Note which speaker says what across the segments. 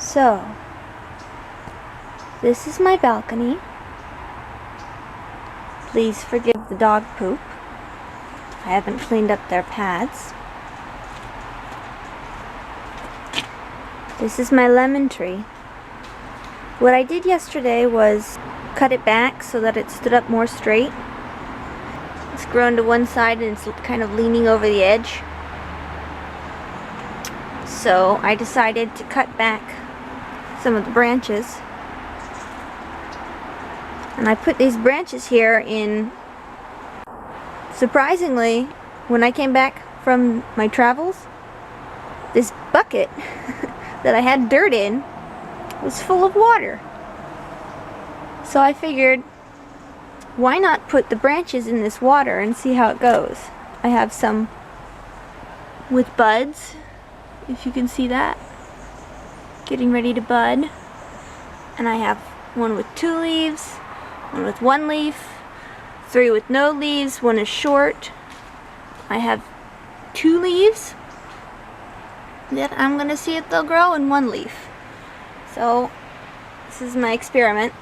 Speaker 1: So, this is my balcony. Please forgive the dog poop. I haven't cleaned up their pads. This is my lemon tree. What I did yesterday was cut it back so that it stood up more straight. It's grown to one side and it's kind of leaning over the edge. So I decided to cut back some of the branches. And I put these branches here in, surprisingly, when I came back from my travels, this bucket that I had dirt in was full of water. So I figured, why not put the branches in this water and see how it goes. I have some with buds, if you can see that, getting ready to bud. And I have one with 2 leaves, one with 1 leaf, 3 with no leaves, 1 is short. I have 2 leaves that I'm gonna see if they'll grow, and 1 leaf. So this is my experiment.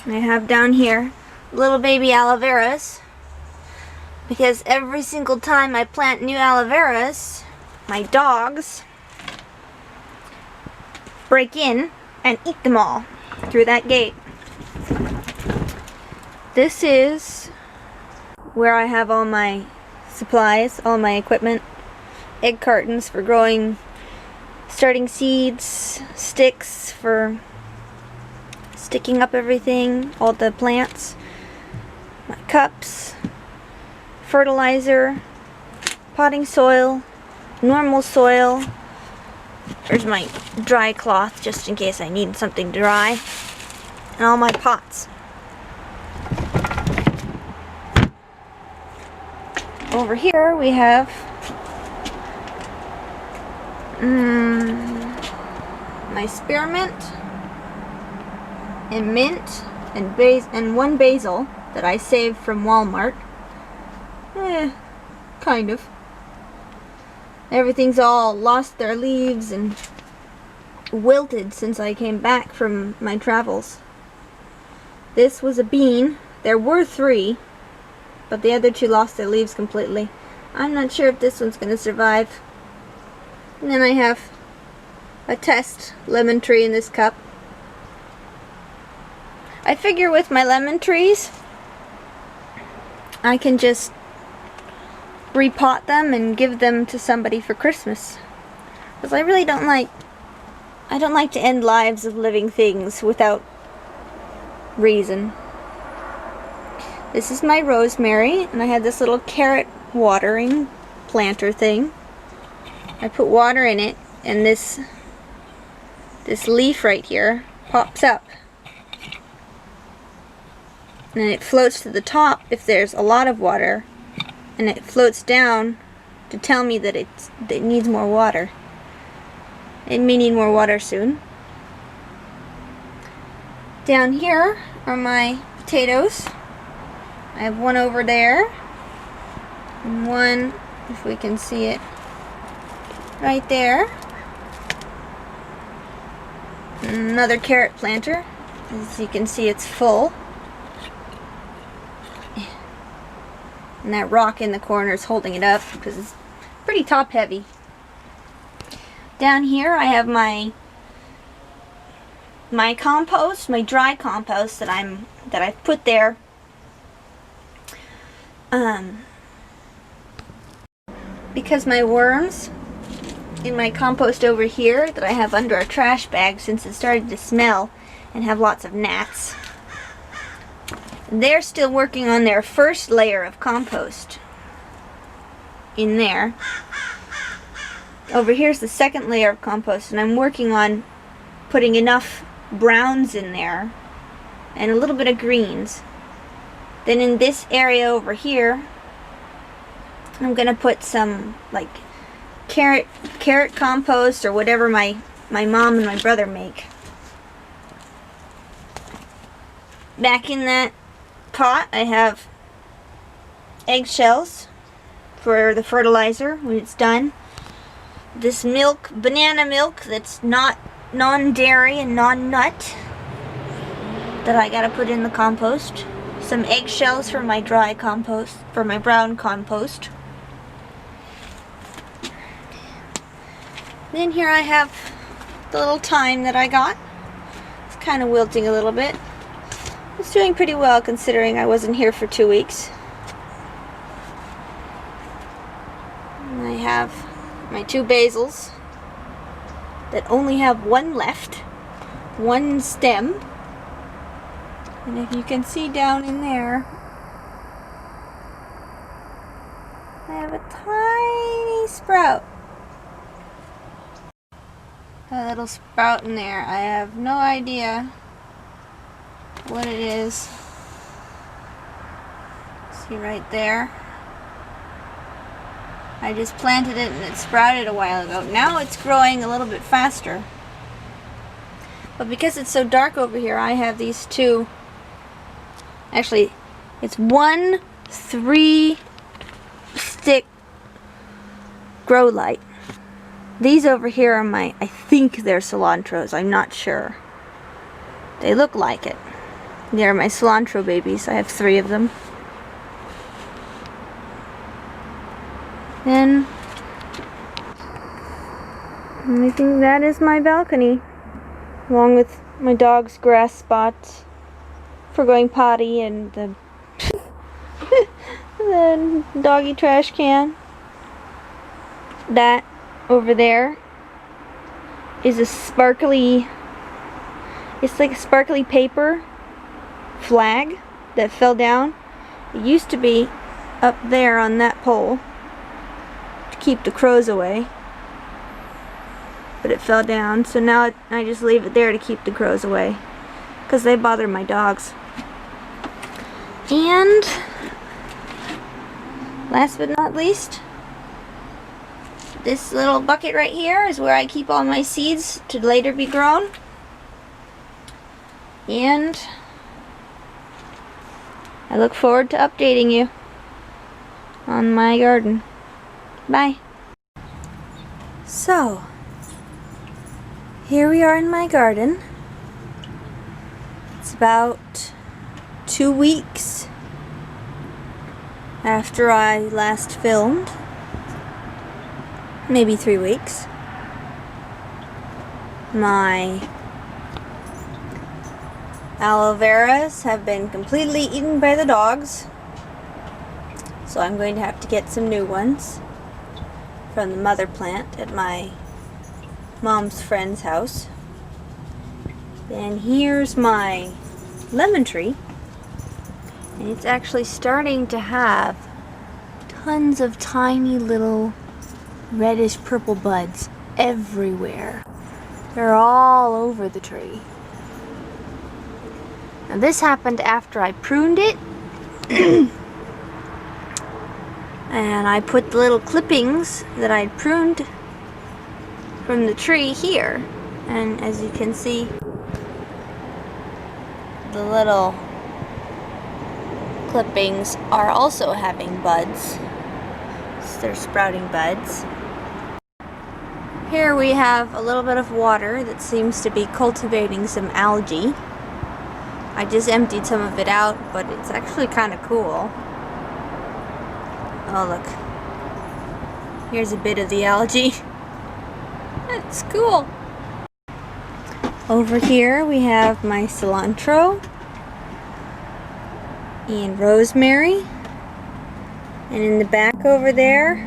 Speaker 1: And I have down here little baby aloe veras, because every single time I plant new aloe veras, my dogs break in and eat them all through that gate. This is where I have all my supplies, all my equipment, egg cartons for growing, starting seeds, sticks for sticking up everything, all the plants, my cups, fertilizer, potting soil, normal soil. There's my dry cloth just in case I need something dry, and all my pots. Over here we have my spearmint and mint and 1 basil that I saved from Walmart. Kind of. Everything's all lost their leaves and wilted since I came back from my travels. This was a bean. There were 3, but the other 2 lost their leaves completely. I'm not sure if this one's going to survive. And then I have a test lemon tree in this cup. I figure with my lemon trees, I can just repot them and give them to somebody for Christmas. Because I really don't like to end lives of living things without reason. This is my rosemary, and I had this little carrot watering planter thing. I put water in it, and this leaf right here pops up. And it floats to the top if there's a lot of water, and it floats down to tell me that it needs more water. It may need more water soon. Down here are my potatoes. I have 1 over there, and 1, if we can see it, right there. And another carrot planter. As you can see, it's full. And that rock in the corner is holding it up because it's pretty top heavy. Down here I have my compost, my dry compost that I've put there. Because my worms in my compost over here that I have under a trash bag, since it started to smell and have lots of gnats, they're still working on their first layer of compost in there. Over here's the second layer of compost, and I'm working on putting enough browns in there and a little bit of greens. Then in this area over here, I'm gonna put some like carrot compost or whatever my mom and my brother make. Back in that pot I have eggshells for the fertilizer when it's done. this milk, banana milk that's not non-dairy and non-nut that I gotta put in the compost. Some eggshells for my dry compost, for my brown compost. Then here I have the little thyme that I got. It's kind of wilting a little bit. It's doing pretty well considering I wasn't here for 2 weeks. And I have my 2 basils that only have one left, one stem. And if you can see down in there, I have a tiny sprout. A little sprout in there. I have no idea what it is. See right there? I just planted it and it sprouted a while ago. Now it's growing a little bit faster. But because it's so dark over here, I have these 2. Actually, it's 1 3-stick grow light. These over here are my, I think they're cilantros. I'm not sure. They look like it. They're my cilantro babies. I have 3 of them. And I think that is my balcony, along with my dog's grass spot for going potty and the the doggy trash can. That over there is a sparkly, it's like a sparkly paper flag that fell down. It used to be up there on that pole to keep the crows away, but it fell down, so now I just leave it there to keep the crows away because they bother my dogs. And last but not least, this little bucket right here is where I keep all my seeds to later be grown. And I look forward to updating you on my garden. Bye. So, here we are in my garden. It's about 2 weeks after I last filmed. Maybe 3 weeks. My aloe veras have been completely eaten by the dogs, so I'm going to have to get some new ones from the mother plant at my mom's friend's house. Then here's my lemon tree, and it's actually starting to have tons of tiny little reddish purple buds everywhere. They're all over the tree. Now this happened after I pruned it and I put the little clippings that I'd pruned from the tree here, and as you can see, the little clippings are also having buds. So they're sprouting buds. Here we have a little bit of water that seems to be cultivating some algae. I just emptied some of it out, but it's actually kind of cool. Oh look, here's a bit of the algae. That's cool. Over here we have my cilantro and rosemary, and in the back over there,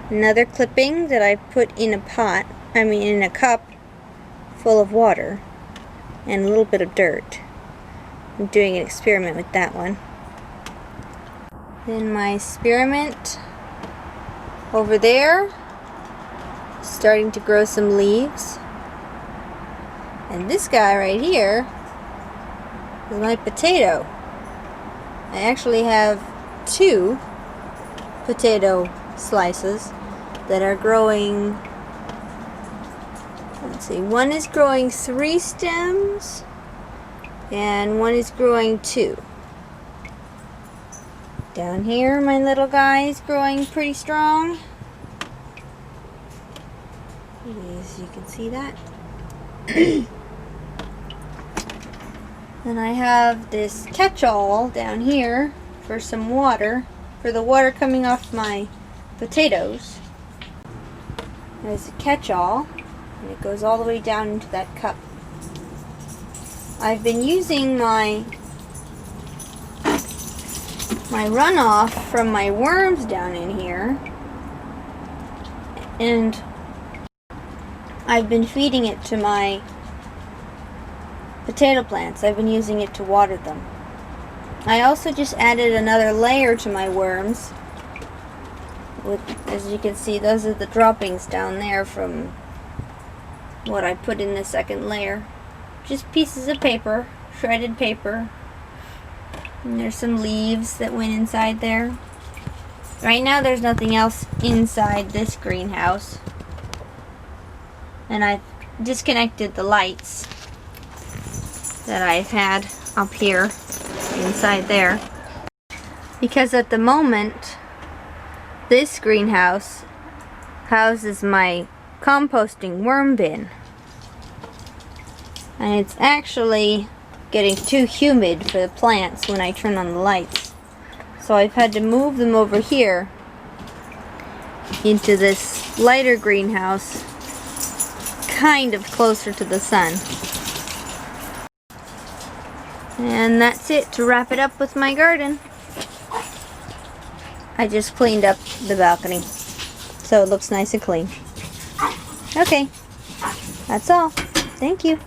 Speaker 1: another clipping that I put in a pot, in a cup full of water and a little bit of dirt. I'm doing an experiment with that one. Then my spearmint over there, starting to grow some leaves. And this guy right here is my potato. I actually have 2 potato slices that are growing. Let's see, one is growing 3 stems and one is growing 2. Down here my little guy is growing pretty strong. As you can see that. And I have this catch-all down here for some water, for the water coming off my potatoes. There's a catch-all, and it goes all the way down into that cup. I've been using my runoff from my worms down in here, and I've been feeding it to my potato plants. I've been using it to water them. I also just added another layer to my worms. As you can see, those are the droppings down there from what I put in the second layer. Just pieces of paper, shredded paper. And there's some leaves that went inside there. Right now there's nothing else inside this greenhouse. And I've disconnected the lights that I've had up here inside there, because at the moment this greenhouse houses my composting worm bin, and it's actually getting too humid for the plants when I turn on the lights, so I've had to move them over here into this lighter greenhouse, kind of closer to the sun. And that's it to wrap it up with my garden. I just cleaned up the balcony so it looks nice and clean. Okay, that's all. Thank you.